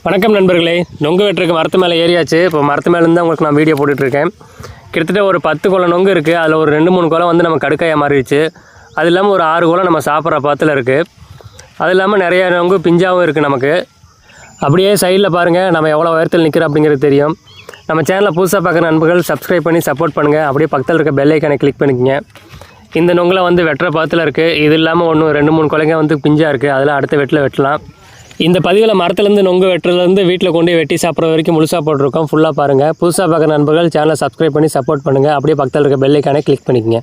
வணக்கம் நண்பர்களே, நொங்கு வெட்டுறதுக்கு மரத்து மேலே ஏறியாச்சு. இப்போ மரத்து மேலேருந்து உங்களுக்கு நான் வீடியோ போட்டுட்ருக்கேன். கிட்டத்தட்ட ஒரு 10 குலை நொங்கு இருக்குது. அதில் ஒரு 2-3 குலை வந்து நம்ம கடுக்காயாக மாறிடுச்சு. அது இல்லாமல் ஒரு 6 குலை நம்ம சாப்பிட்ற பாத்தில் இருக்குது. அது இல்லாமல் நிறைய நொங்கு பிஞ்சாகவும் இருக்குது நமக்கு. அப்படியே சைடில் பாருங்கள், நம்ம எவ்வளோ உயரத்தில் நிற்கிறோம் அப்படிங்கிறது தெரியும். நம்ம சேனலை புதுசாக பார்க்குற நண்பர்கள் சப்ஸ்கிரைப் பண்ணி சப்போர்ட் பண்ணுங்கள். அப்படியே பக்கத்தில் இருக்க பெல் ஐக்கானை கிளிக் பண்ணிக்கங்க. இந்த நொங்கில் வந்து வெட்டுற பாத்தில் இருக்குது. இது இல்லாமல் ஒன்று 2-3 குலைங்க வந்து பிஞ்சாக இருக்குது. அதெல்லாம் அடுத்த வெட்டில் வெட்டலாம். இந்த பதிவில் மரத்துலேருந்து நொங்கு வெட்டுறதுலேருந்து வீட்டில் கொண்டு வெட்டி சாப்பிட்ற வரைக்கும் முழுசாக போட்டிருக்கோம். ஃபுல்லாக பாருங்கள். புதுசாக பார்க்குற நண்பர்கள் சேனலை சப்ஸ்கிரைப் பண்ணி சப்போர்ட் பண்ணுங்கள். அப்படியே பக்கத்தில் இருக்க பெல் ஐக்கானை கிளிக் பண்ணிக்கங்க.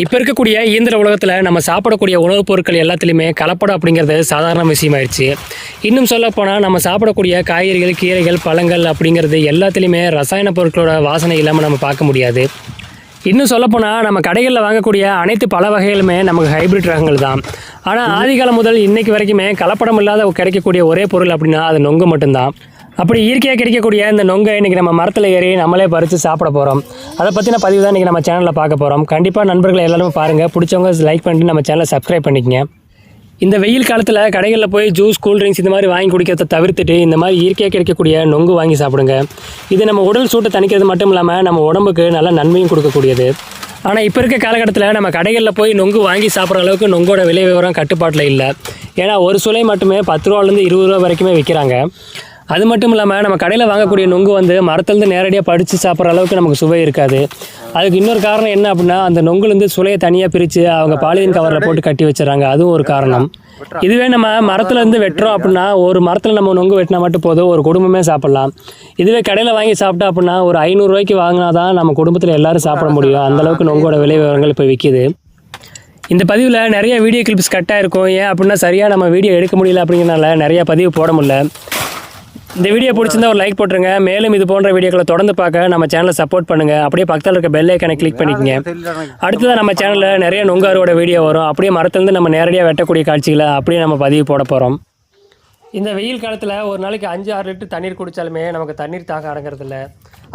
இப்போ இருக்கக்கூடிய இயந்திர உலகத்தில் நம்ம சாப்பிடக்கூடிய உணவுப் பொருட்கள் எல்லாத்துலேயுமே கலப்படம் அப்படிங்கிறது சாதாரண விஷயமாயிடுச்சு. இன்னும் சொல்லப்போனால் நம்ம சாப்பிடக்கூடிய காய்கறிகள், கீரைகள், பழங்கள் அப்படிங்கிறது எல்லாத்துலேயுமே ரசாயன பொருட்களோட வாசனை இல்லாமல் நம்ம பார்க்க முடியாது. இன்னும் சொல்லப்போனால் நம்ம கடைகளில் வாங்கக்கூடிய அனைத்து பல வகைகளுமே நமக்கு ஹைப்ரிட் ரகங்கள் தான். ஆனால் ஆதிகாலம் முதல் இன்றைக்கு வரைக்குமே கலப்படம் இல்லாத கிடைக்கக்கூடிய ஒரே பொருள் அப்படின்னா அது நொங்கு மட்டும்தான். அப்படி இயற்கையாக கிடைக்கக்கூடிய இந்த நொங்கை இன்றைக்கி நம்ம மரத்தில் ஏறி நம்மளே பறித்து சாப்பிட போகிறோம். அதை பற்றின பதிவு தான் இன்றைக்கி நம்ம சேனலில் பார்க்க போகிறோம். கண்டிப்பாக நண்பர்களை எல்லாரும் பாருங்கள். பிடிச்சவங்க லைக் பண்ணிட்டு நம்ம சேனலை சப்ஸ்கிரைப் பண்ணிக்கங்க. இந்த வெயில் காலத்தில் கடைகளில் போய் ஜூஸ், கூல்ட்ரிங்க்ஸ் இந்த மாதிரி வாங்கி குடிக்கிறத தவிர்த்துட்டு இந்த மாதிரி இயற்கையாக கிடைக்கக்கூடிய நொங்கு வாங்கி சாப்பிடுங்க. இது நம்ம உடல் சூட்டை தணிக்கிறது மட்டும் இல்லாமல் நம்ம உடம்புக்கு நல்ல நன்மையும் கொடுக்கக்கூடியது. ஆனால் இப்போ இருக்க காலகட்டத்தில் நம்ம கடைகளில் போய் நொங்கு வாங்கி சாப்பிட்ற அளவுக்கு நொங்கோட விலை விவரம் கட்டுப்பாட்டில் இல்லை. ஏன்னா ஒரு சுளை மட்டுமே 10 ரூபாலேருந்து 20 ரூபா வரைக்குமே விற்கிறாங்க. அது மட்டும் இல்லாமல் நம்ம கடையில் வாங்கக்கூடிய நொங்கு வந்து மரத்துலேருந்து நேரடியாக படித்து சாப்பிட்ற அளவுக்கு நமக்கு சுவை இருக்காது. அதுக்கு இன்னொரு காரணம் என்ன அப்படின்னா, அந்த நொங்குலேருந்து சுளையை தனியாக பிரித்து அவங்க பாலிதீன் கவரில் போட்டு கட்டி வச்சுறாங்க. அதுவும் ஒரு காரணம். இதுவே நம்ம மரத்துலேருந்து வெட்டுறோம் அப்படின்னா ஒரு மரத்தில் நம்ம நொங்கு வெட்டினா மட்டும் போதும், ஒரு குடும்பமே சாப்பிட்லாம். இதுவே கடையில் வாங்கி சாப்பிட்டா அப்படின்னா ஒரு 500 ரூபாய்க்கு வாங்கினா தான் நம்ம குடும்பத்தில் எல்லோரும் சாப்பிட முடியும். அந்தளவுக்கு நொங்கோட விலை விவரங்கள் இப்போ விற்கிது. இந்த பதிவில் நிறைய வீடியோ கிளிப்ஸ் கட்டாக இருக்கும். ஏன் அப்படின்னா சரியாக நம்ம வீடியோ எடுக்க முடியல அப்படிங்கிறனால நிறையா பதிவு போட முடியல. இந்த வீடியோ பிடிச்சிருந்தா ஒரு லைக் போட்டுருங்க. மேலும் இது போன்ற வீடியோக்களை தொடர்ந்து பார்க்க நம்ம சேனலை சப்போர்ட் பண்ணுங்கள். அப்படியே பக்கத்தில் இருக்க பெல் ஐக்கானை கிளிக் பண்ணிக்கங்க. அடுத்ததான் நம்ம சேனலில் நிறைய நொங்கு அறுவடை வீடியோ வரும். அப்படியே மரத்துலேருந்து நம்ம நேரடியாக வெட்டக்கூடிய காட்சிகளை அப்படியே நம்ம பதிவு போட போகிறோம். இந்த வெயில் காலத்தில் ஒரு நாளைக்கு 5-6 லிட்டர் தண்ணீர் குடித்தாலுமே நமக்கு தண்ணீர் தாக அடங்கிறதில்ல.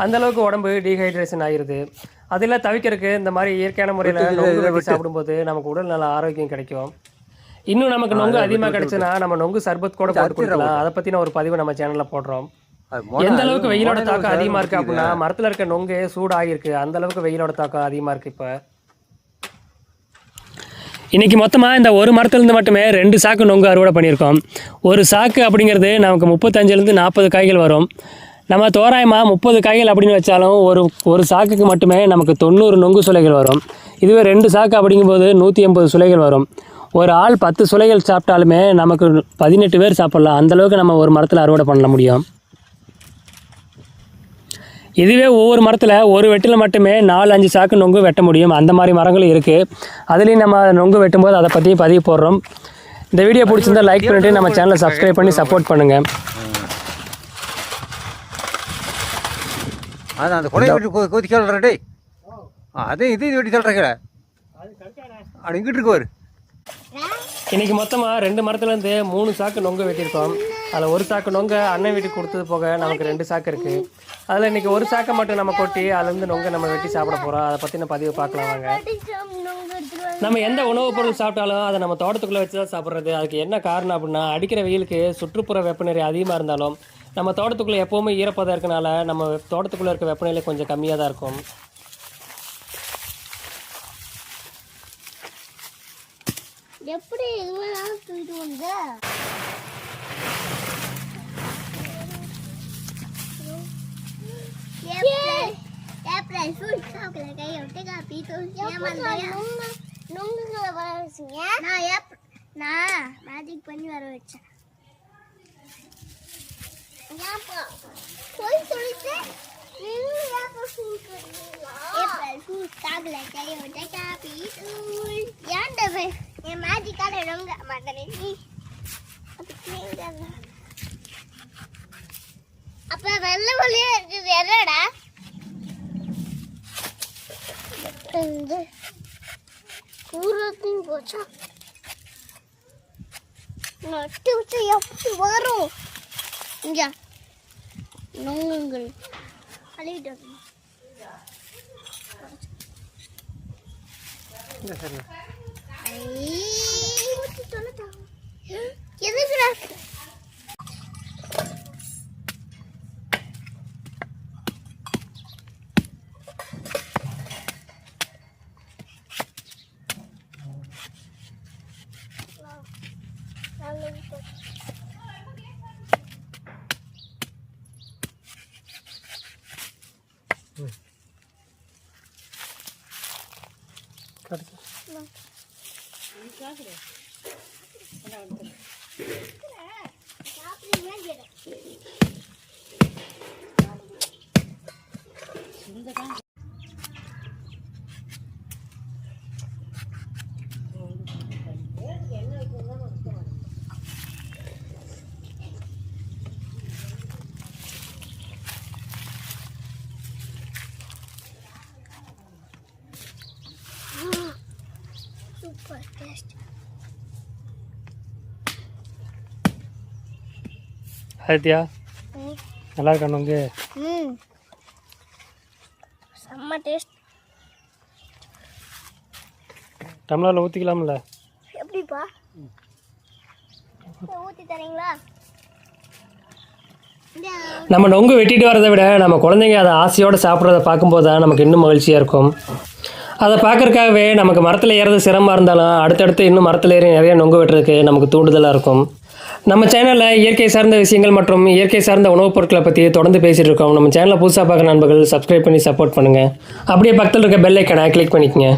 அந்தளவுக்கு உடம்பு டீஹைட்ரேஷன் ஆகிடுது. அதெல்லாம் தவிர்க்கிறதுக்கு இந்த மாதிரி இயற்கையான முறையில் நொங்கு வெட்டி சாப்பிடும்போது நமக்கு உடல் நல்ல ஆரோக்கியம் கிடைக்கும். இன்னும் நமக்கு நொங்கு அதிகமாக கிடைச்சுன்னா நம்ம நொங்கு சர்பத் கூட போட்டு கொடுக்கலாம். அதை பற்றின ஒரு பதிவு நம்ம சேனலில் போடுறோம். எந்த அளவுக்கு வெயிலோட தாக்கம் அதிகமாக இருக்குது அப்படின்னா மரத்தில் இருக்க நொங்கு சூடாகிருக்கு. அந்த அளவுக்கு வெயிலோட தாக்கம் அதிகமாக இருக்குது. இப்போ இன்றைக்கி மொத்தமாக இந்த ஒரு மரத்துலேருந்து மட்டுமே 2 சாக்கு நொங்கு அறுவடை பண்ணியிருக்கோம். ஒரு சாக்கு அப்படிங்கிறது நமக்கு 35லேருந்து 40 காய்கள் வரும். நம்ம தோராயமாக 30 காய்கள் அப்படின்னு வச்சாலும் ஒரு சாக்குக்கு மட்டுமே நமக்கு 90 நொங்கு சுளைகள் வரும். இதுவே 2 சாக்கு அப்படிங்கும்போது 180 சுளைகள் வரும். ஒரு ஆள் 10 சுளைகள் சாப்பிட்டாலுமே நமக்கு 18 பேர் சாப்பிட்லாம். அந்தளவுக்கு நம்ம ஒரு மரத்தில் அறுவடை பண்ண முடியும். இதுவே ஒவ்வொரு மரத்தில் ஒரு வெட்டில் மட்டுமே 4-5 சாக்கு நொங்கு வெட்ட முடியும். அந்த மாதிரி மரங்களும் இருக்குது. அதுலேயும் நம்ம நொங்கு வெட்டும்போது அதை பற்றி பதிவு போடுறோம். இந்த வீடியோ பிடிச்சிருந்தால் லைக் பண்ணிவிட்டு நம்ம சேனலை சப்ஸ்கிரைப் பண்ணி சப்போர்ட் பண்ணுங்கள். அதான் அந்த கொடை வெட்டி கொதிக்க சொல்கிறே. அதே இது வெட்டி சொல்கிறேன். அப்படி இங்கிட்டு இருக்குவார். இன்றைக்கி மொத்தமாக 2 மரத்துலேருந்து 3 சாக்கு நொங்கு வெட்டியிருக்கோம். அதில் ஒரு சாக்கு நொங்கை அண்ணன் வீட்டுக்கு கொடுத்தது போக நமக்கு 2 சாக்கு இருக்குது. அதில் இன்றைக்கி ஒரு சாக்கை மட்டும் நம்ம கொட்டி அதுலேருந்து நொங்கை நம்ம வெட்டி சாப்பிட போகிறோம். அதை பற்றின பதிவு பார்க்கலாம் வாங்க. நம்ம எந்த உணவுப் பொருள் சாப்பிட்டாலும் அதை நம்ம தோட்டத்துக்குள்ளே வச்சு தான் சாப்பிட்றது. அதுக்கு என்ன காரணம் அப்படின்னா, அடிக்கிற வெயிலுக்கு சுற்றுப்புற வெப்பநிலை அதிகமாக இருந்தாலும் நம்ம தோட்டத்துக்குள்ளே எப்போவுமே ஈரப்பதம் இருக்கனால நம்ம தோட்டத்துக்குள்ளே இருக்க வெப்பநிலை கொஞ்சம் கம்மியாக தான் இருக்கும். எப்படி இதுவெல்லாம் தூக்கிட்டு வந்த? ஏப்ரல் ஃபுல் சாக்லேட் கை விட்டு காப்பி நொங்குகளை வர வச்சிங்க. நான் மேஜிக் பண்ணி வர வச்சேன். போய் சொல்லிட்டு ஏப்ரல் ஃபுல் சாக்லேட் கை விட்டு காப்பி தூள் ஏன்டா என் மேஜிக்கால நொங்க மாட்டேன். அப்ப வெள்ளை வழியா இருக்குது என்னடா? ஊரத்தையும் போச்சா நட்டு வச்சு எப்படி வரும்? இங்க நொங்குங்கள் அழிட்டு எதுக்குடா சாப்பிடுறீங்களா கேட்டேன். Super taste. ஆதித்யா நல்லா இருக்கா நொங்கு? செம்ம டேஸ்ட். டம்ளரில் ஊற்றிக்கலாம்ல? எப்படிப்பா ஊற்றி தரீங்களா? நம்ம நொங்கு வெட்டிட்டு வரதை விட நம்ம குழந்தைங்க அதை ஆசையோடு சாப்பிட்றத பார்க்கும்போது தான் நமக்கு இன்னும் மகிழ்ச்சியாக இருக்கும். அதை பார்க்குறக்காகவே நமக்கு மரத்தில் ஏறது சிரமமாக இருந்தாலும் அடுத்தடுத்து இன்னும் மரத்தில் ஏறி நிறைய நொங்கு வெட்டுறதுக்கு நமக்கு தூண்டுதலாக இருக்கும். நம்ம சேனலில் இயற்கை சார்ந்த விஷயங்கள் மற்றும் இயற்கை சார்ந்த உணவுப் பொருட்களை பற்றி தொடர்ந்து பேசிகிட்டு இருக்கோம். நம்ம சேனலை புதுசாக பார்க்குற நண்பர்கள் சப்ஸ்கிரைப் பண்ணி சப்போர்ட் பண்ணுங்கள். அப்படியே பக்கத்தில் இருக்க பெல் ஐக்கனை கிளிக் பண்ணிக்கங்க.